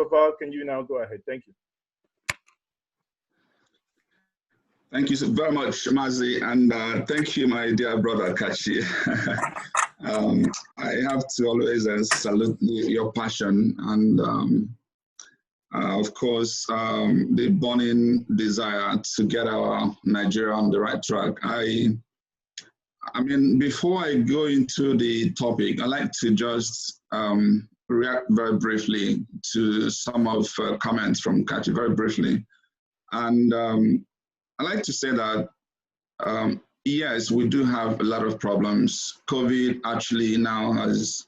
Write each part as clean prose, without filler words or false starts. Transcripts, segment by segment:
Val, can you now go ahead? Thank you. Thank you so very much, Maazi, and thank you, my dear brother Kachi. I have to always salute your passion and, of course, the burning desire to get our Nigeria on the right track. I mean, before I go into the topic, I'd like to just react very briefly to some of comments from Kachi, very briefly. And I'd like to say that, yes, we do have a lot of problems. COVID actually now has,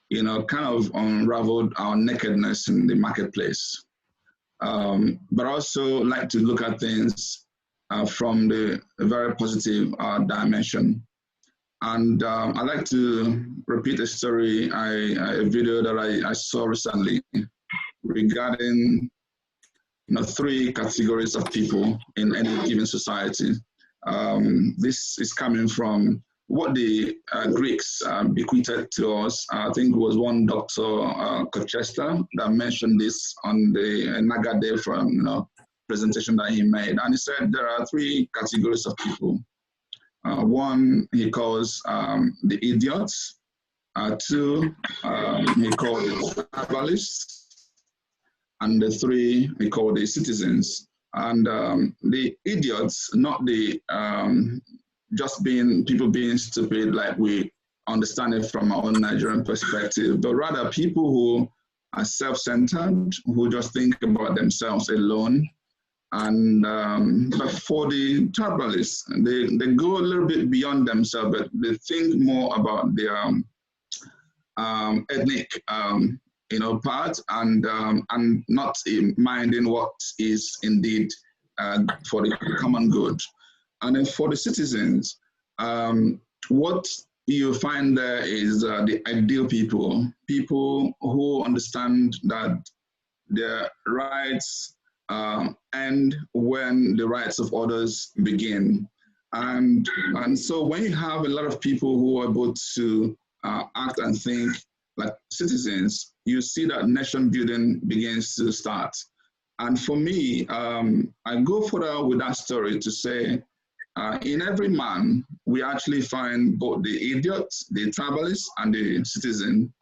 you know, kind of unraveled our nakedness in the marketplace. But also like to look at things from the very positive dimension. And I'd like to repeat a story, a video that I saw recently regarding, you know, 3 categories of people in any given society. This is coming from what the Greeks bequeathed to us. I think it was one Dr. Colchester that mentioned this on the Naga Day from, you know, presentation that he made. And he said there are 3 categories of people. One he calls the idiots. 2 he calls the tribalists. And the 3 we call the citizens. And the idiots, not the just people being stupid like we understand it from our own Nigerian perspective, but rather people who are self-centered, who just think about themselves alone. And but for the tribalists, they go a little bit beyond themselves, but they think more about their ethnic you know, part, and not minding what is indeed for the common good. And then for the citizens, what you find there is the ideal people who understand that their rights end when the rights of others begin. And so when you have a lot of people who are able to act and think like citizens, you see that nation building begins to start. And for me, I go further with that story to say, in every man, we actually find both the idiot, the tribalist, and the citizen.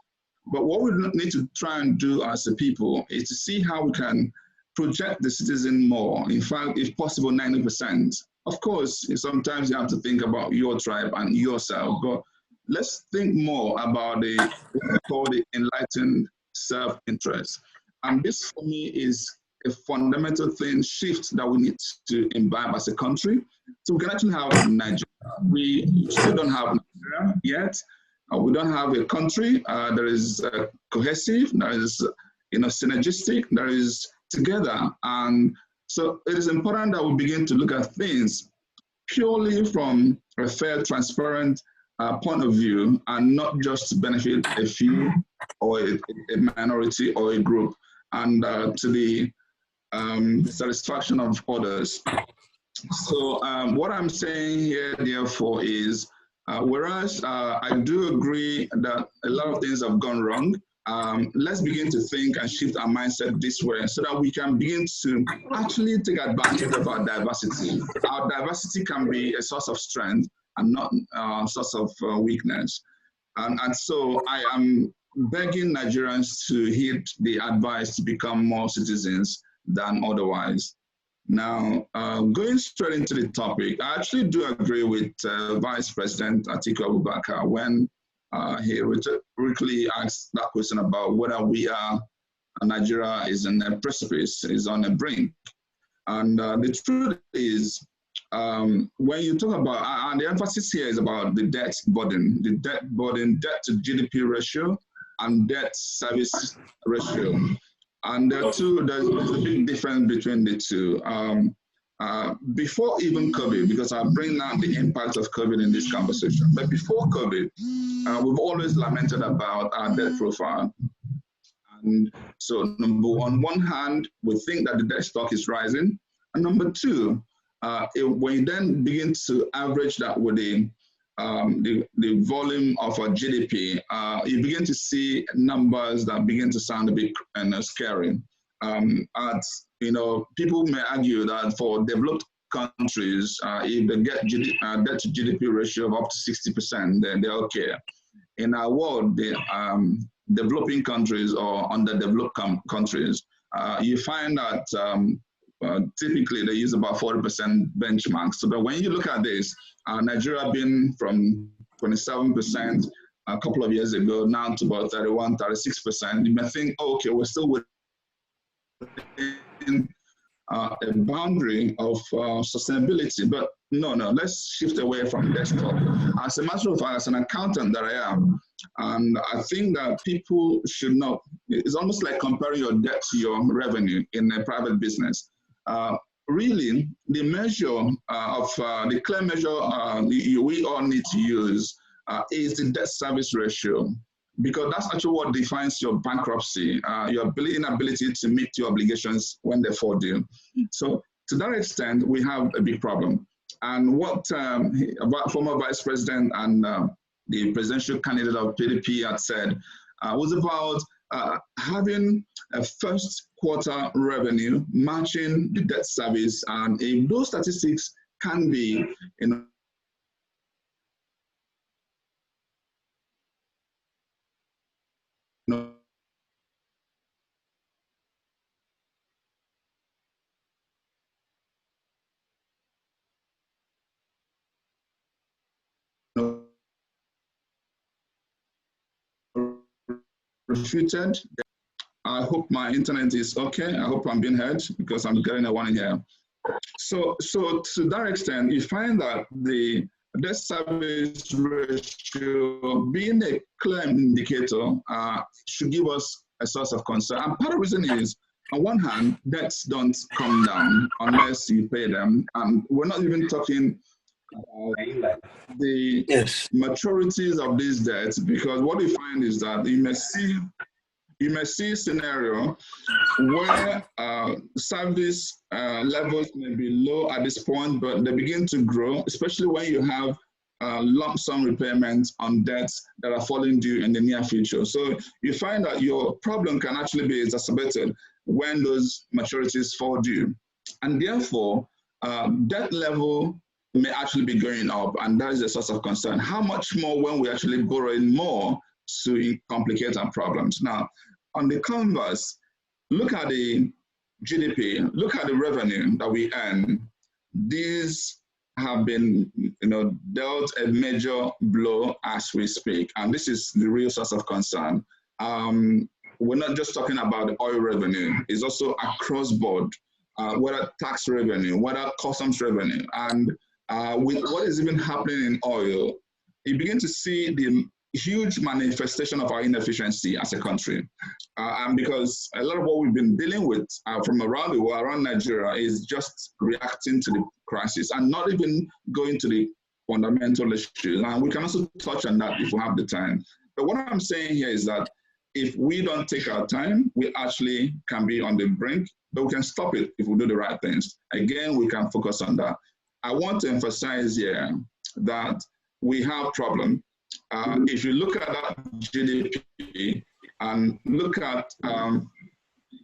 But what we need to try and do as a people is to see how we can project the citizen more. In fact, if possible, 90%. Of course, sometimes you have to think about your tribe and yourself, but let's think more about what we call the enlightened self-interest. And this for me is a fundamental shift that we need to imbibe as a country. So we can actually have Nigeria. We still don't have Nigeria yet. We don't have a country that is cohesive, that is, you know, synergistic, that is together. And so it is important that we begin to look at things purely from a fair, transparent point of view, and not just to benefit a few or a minority or a group, and to the satisfaction of others. So what I'm saying here, therefore, is whereas I do agree that a lot of things have gone wrong, let's begin to think and shift our mindset this way so that we can begin to actually take advantage of our diversity. Our diversity can be a source of strength and not a source of weakness. And so I am begging Nigerians to heed the advice to become more citizens than otherwise. Now, going straight into the topic, I actually do agree with Vice President Atiku Abubakar when he rhetorically asked that question about whether Nigeria is on a precipice, is on a brink. And the truth is, when you talk about, and the emphasis here is about the debt burden, debt to GDP ratio and debt service ratio. And there's a big difference between the two. Before even COVID, because I'll bring down the impact of COVID in this conversation, but before COVID, we've always lamented about our debt profile. And so on one hand, we think that the debt stock is rising. And number two, when you then begin to average that with the volume of our GDP, you begin to see numbers that begin to sound a bit scary. people may argue that for developed countries, if they get debt to GDP ratio of up to 60%, then they're okay. In our world, the developing countries or underdeveloped countries, you find that typically they use about 40% benchmark. So but when you look at this, Nigeria been from 27% a couple of years ago now to about 31, 36%. You may think, oh, okay, we're still within a boundary of sustainability, but no, let's shift away from desktop. As a matter of fact, as an accountant that I am, and I think that people should know, it's almost like comparing your debt to your revenue in a private business. Really, the measure the clear measure we all need to use is the debt service ratio, because that's actually what defines your bankruptcy, your inability to meet your obligations when they fall due. So to that extent, we have a big problem. And what former Vice President and the presidential candidate of PDP had said was about having a first quarter revenue matching the debt service. And if those statistics can be, refuted. I hope my internet is okay. I hope I'm being heard because I'm getting a warning here. So to that extent, you find that the debt service ratio being a clear indicator should give us a source of concern. And part of the reason is, on one hand, debts don't come down unless you pay them. And we're not even talking the maturities of these debts, because what you find is that you may see a scenario where service levels may be low at this point, but they begin to grow, especially when you have lump sum repayments on debts that are falling due in the near future. So you find that your problem can actually be exacerbated when those maturities fall due. And therefore, debt level may actually be going up, and that is a source of concern. How much more when we actually borrowing more to complicate our problems? Now, on the converse, look at the GDP, look at the revenue that we earn. These have been, dealt a major blow as we speak, and this is the real source of concern. We're not just talking about the oil revenue; it's also across board, whether tax revenue, whether customs revenue, and with what is even happening in oil, you begin to see the huge manifestation of our inefficiency as a country. And because a lot of what we've been dealing with from around the world, around Nigeria, is just reacting to the crisis and not even going to the fundamental issues. And we can also touch on that if we have the time. But what I'm saying here is that if we don't take our time, we actually can be on the brink, but we can stop it if we do the right things. Again, we can focus on that. I want to emphasize here that we have problem. If you look at that GDP and look at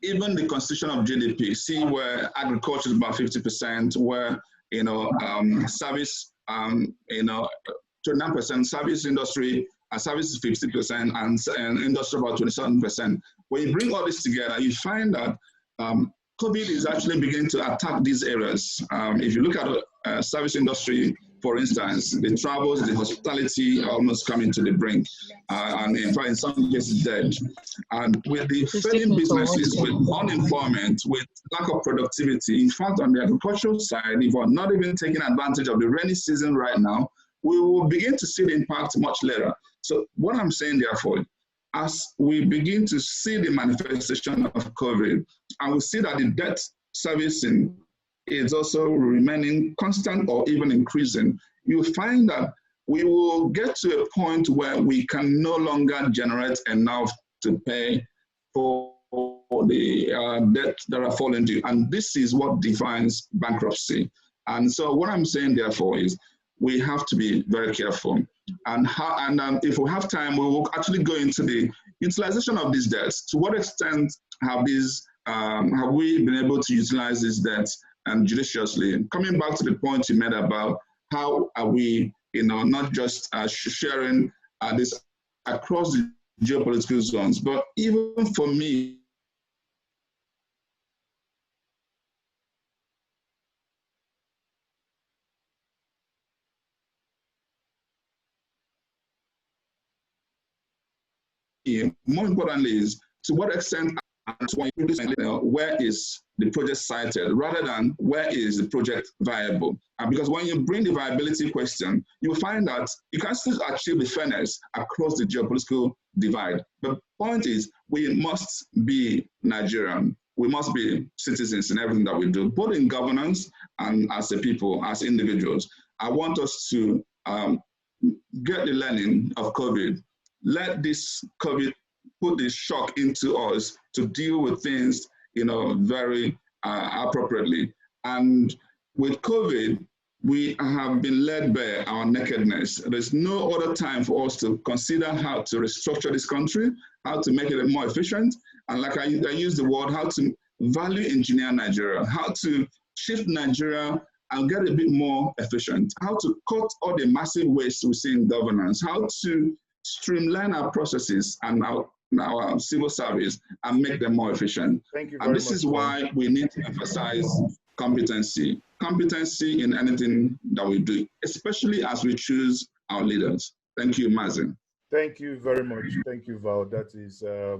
even the constitution of GDP, see where agriculture is about 50%, where service 29%, service industry, service is 50%, and industry about 27%. When you bring all this together, you find that COVID is actually beginning to attack these areas. If you look at the service industry, for instance, the travels, the hospitality are almost coming to the brink, and in fact, in some cases, dead. And with the failing businesses, with unemployment, with lack of productivity, in fact, on the agricultural side, if we're not even taking advantage of the rainy season right now, we will begin to see the impact much later. So what I'm saying, therefore, as we begin to see the manifestation of COVID, and we see that the debt servicing is also remaining constant or even increasing, you find that we will get to a point where we can no longer generate enough to pay for the debt that are falling due. And this is what defines bankruptcy. And so what I'm saying, therefore, is we have to be very careful. And if we have time, we will actually go into the utilization of these debts. To what extent have these have we been able to utilize this debt judiciously? Coming back to the point you made about how are we, not just sharing this across the geopolitical zones, but even for me, more importantly is to what extent where is the project cited rather than where is the project viable. Because when you bring the viability question, you find that you can still achieve the fairness across the geopolitical divide. The point is we must be Nigerian. We must be citizens in everything that we do, both in governance and as a people, as individuals. I want us to get the learning of COVID. Let this COVID put this shock into us to deal with things, very appropriately. And with COVID, we have been led by our nakedness. There's no other time for us to consider how to restructure this country, how to make it more efficient, and like I use the word, how to value engineer Nigeria, how to shift Nigeria and get a bit more efficient, how to cut all the massive waste we see in governance, how to streamline our processes and our civil service and make them more efficient. Thank you very much. And this is why we need to emphasize competency. Competency in anything that we do, especially as we choose our leaders. Thank you, Maazi. Thank you very much. Thank you, Val. That is, a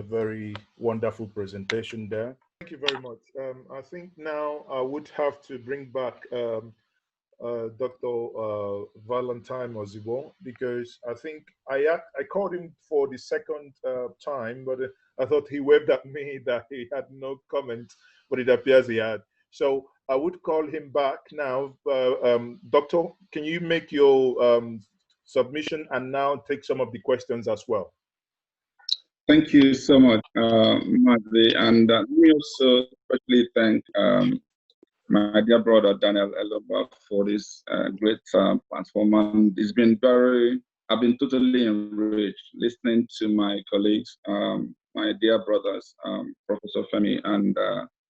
very wonderful presentation there. Thank you very much. I think now I would have to bring back Dr. Valentine Ozigbo, because I think I called him for the second time, but I thought he waved at me that he had no comment, but it appears he had. So I would call him back now. Doctor, can you make your submission and now take some of the questions as well? Thank you so much, Maazi, and let me also especially thank my dear brother Daniel Elombah for this great platform. And it's been I've been totally enriched listening to my colleagues, my dear brothers, Professor Femi and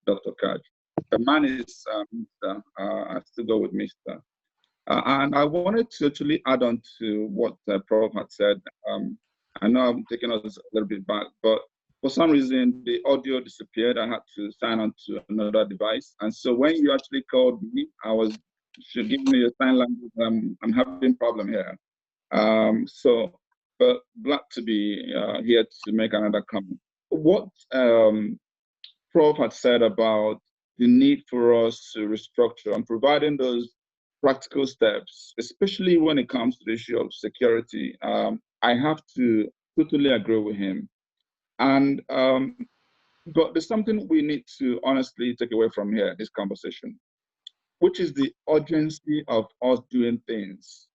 Dr. Katch. The man is Mr. I still go with Mr. And I wanted to actually add on to what Prof had said. I know I'm taking us a little bit back, but for some reason, the audio disappeared. I had to sign on to another device. And so when you actually called me, should give me a sign language. I'm having a problem here. But glad to be here to make another comment. What Prof had said about the need for us to restructure and providing those practical steps, especially when it comes to the issue of security, I have to totally agree with him. And but there's something we need to honestly take away from here, this conversation, which is the urgency of us doing things.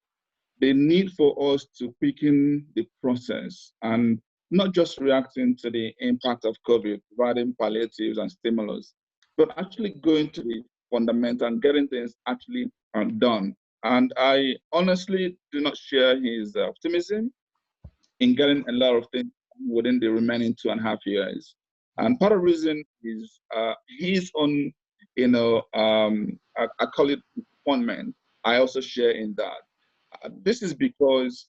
The need for us to quicken the process and not just reacting to the impact of COVID, providing palliatives and stimulus, but actually going to the fundamental and getting things actually done. And I honestly do not share his optimism in getting a lot of things within the remaining 2.5 years. And part of the reason is his own, I call it appointment. I also share in that. This is because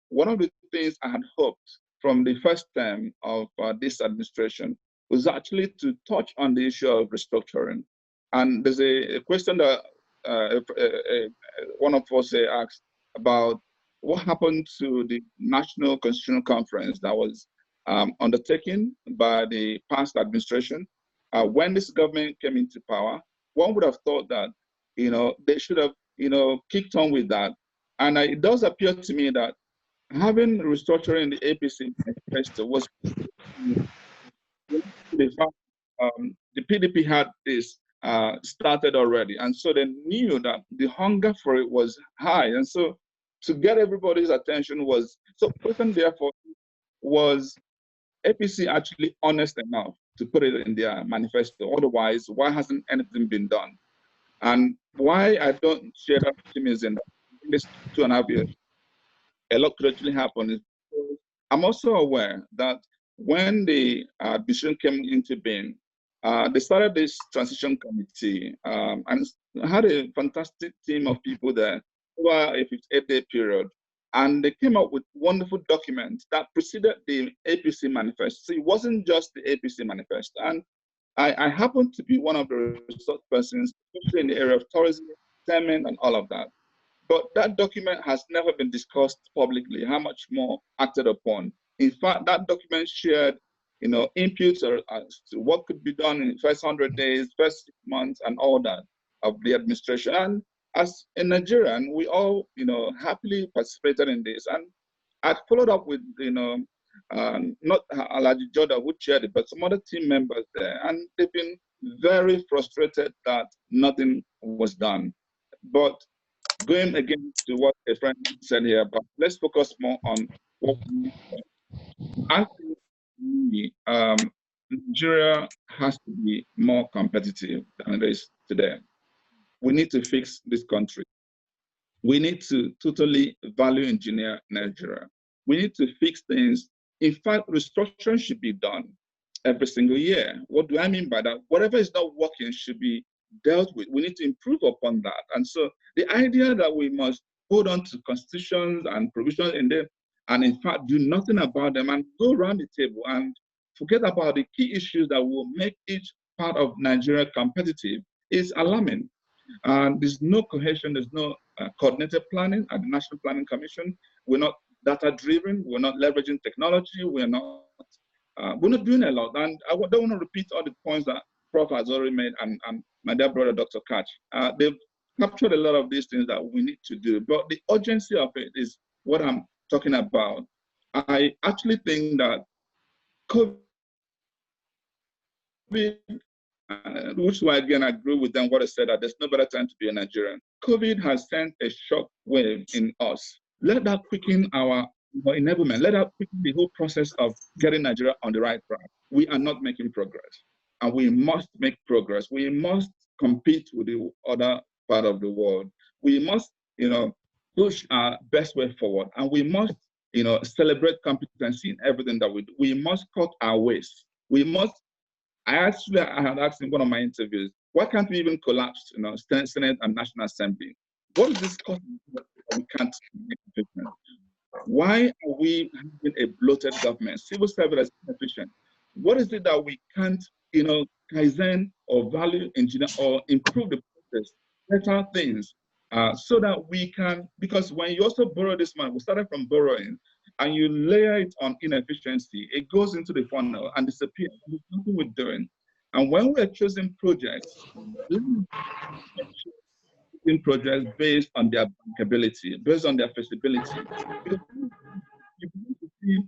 one of the things I had hoped from the first term of this administration was actually to touch on the issue of restructuring. And there's a question that one of us asked about what happened to the National Constitutional Conference that was undertaken by the past administration. When this government came into power, one would have thought that, they should have, kicked on with that. And it does appear to me that having restructuring the APC manifesto was the fact the PDP had this started already. And so they knew that the hunger for it was high. And so to get everybody's attention was, so question therefore was APC actually honest enough to put it in their manifesto? Otherwise, why hasn't anything been done? And why I don't share that optimism in this 2.5 years, a lot could actually happen is I'm also aware that when the decision came into being, they started this transition committee and had a fantastic team of people there over a 58-day period. And they came up with wonderful documents that preceded the APC manifesto. So it wasn't just the APC manifesto. And I happen to be one of the resource persons, especially in the area of tourism, entertainment, and all of that. But that document has never been discussed publicly, how much more acted upon. In fact, that document shared, inputs as to what could be done in the first 100 days, first 6 months, and all that of the administration. And as a Nigerian, we all, happily participated in this. And I followed up with, not Alaji Joda who chaired it, but some other team members there. And they've been very frustrated that nothing was done. But going again to what a friend said here, but let's focus more on what we need. I think Nigeria has to be more competitive than it is today. We need to fix this country. We need to totally value engineer Nigeria. We need to fix things. In fact, restructuring should be done every single year. What do I mean by that? Whatever is not working should be dealt with. We need to improve upon that. And so the idea that we must hold on to constitutions and provisions in them and in fact do nothing about them and go around the table and forget about the key issues that will make each part of Nigeria competitive is alarming. There's no cohesion, there's no coordinated planning at the National Planning Commission. We're not data-driven, we're not leveraging technology, we're not doing a lot. And I don't want to repeat all the points that Prof has already made and my dear brother, Dr. Katch. They've captured a lot of these things that we need to do, but the urgency of it is what I'm talking about. I actually think that COVID, which is why again I agree with them what I said, that there's no better time to be a Nigerian. COVID has sent a shock wave in us. Let that quicken our enablement. Let that quicken the whole process of getting Nigeria on the right track. We are not making progress, and we must make progress. We must compete with the other part of the world. We must, push our best way forward, and we must, celebrate competency in everything that we do. We must cut our waste. We must. I had asked in one of my interviews, why can't we even collapse, Senate and National Assembly? What is this cost that we can't make a difference? Why are we having a bloated government? Civil service is inefficient. What is it that we can't, kaizen or value engineer or improve the process, better things, so that we can, because when you also borrow this money, we started from borrowing, and you layer it on inefficiency, it goes into the funnel and disappears. There's nothing we're doing. And when we're choosing projects, based on their bankability, based on their feasibility. You need to see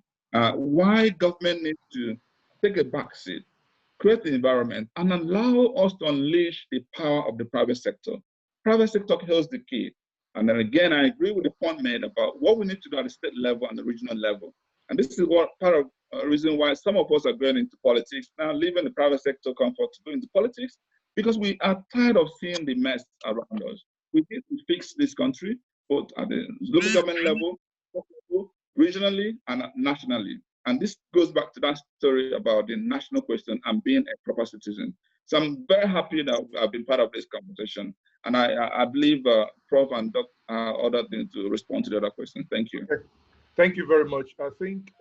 why government needs to take a backseat, create the environment, and allow us to unleash the power of the private sector. Private sector holds the key. And then again, I agree with the point made about what we need to do at the state level and the regional level. And this is what part of the reason why some of us are going into politics now, leaving the private sector comfort to go into politics, because we are tired of seeing the mess around us. We need to fix this country, both at the local government level, regionally, and nationally. And this goes back to that story about the national question and being a proper citizen. So I'm very happy that I've been part of this conversation. And I believe Prof and Dr. Other things to respond to the other questions. Thank you. Thank you very much. I think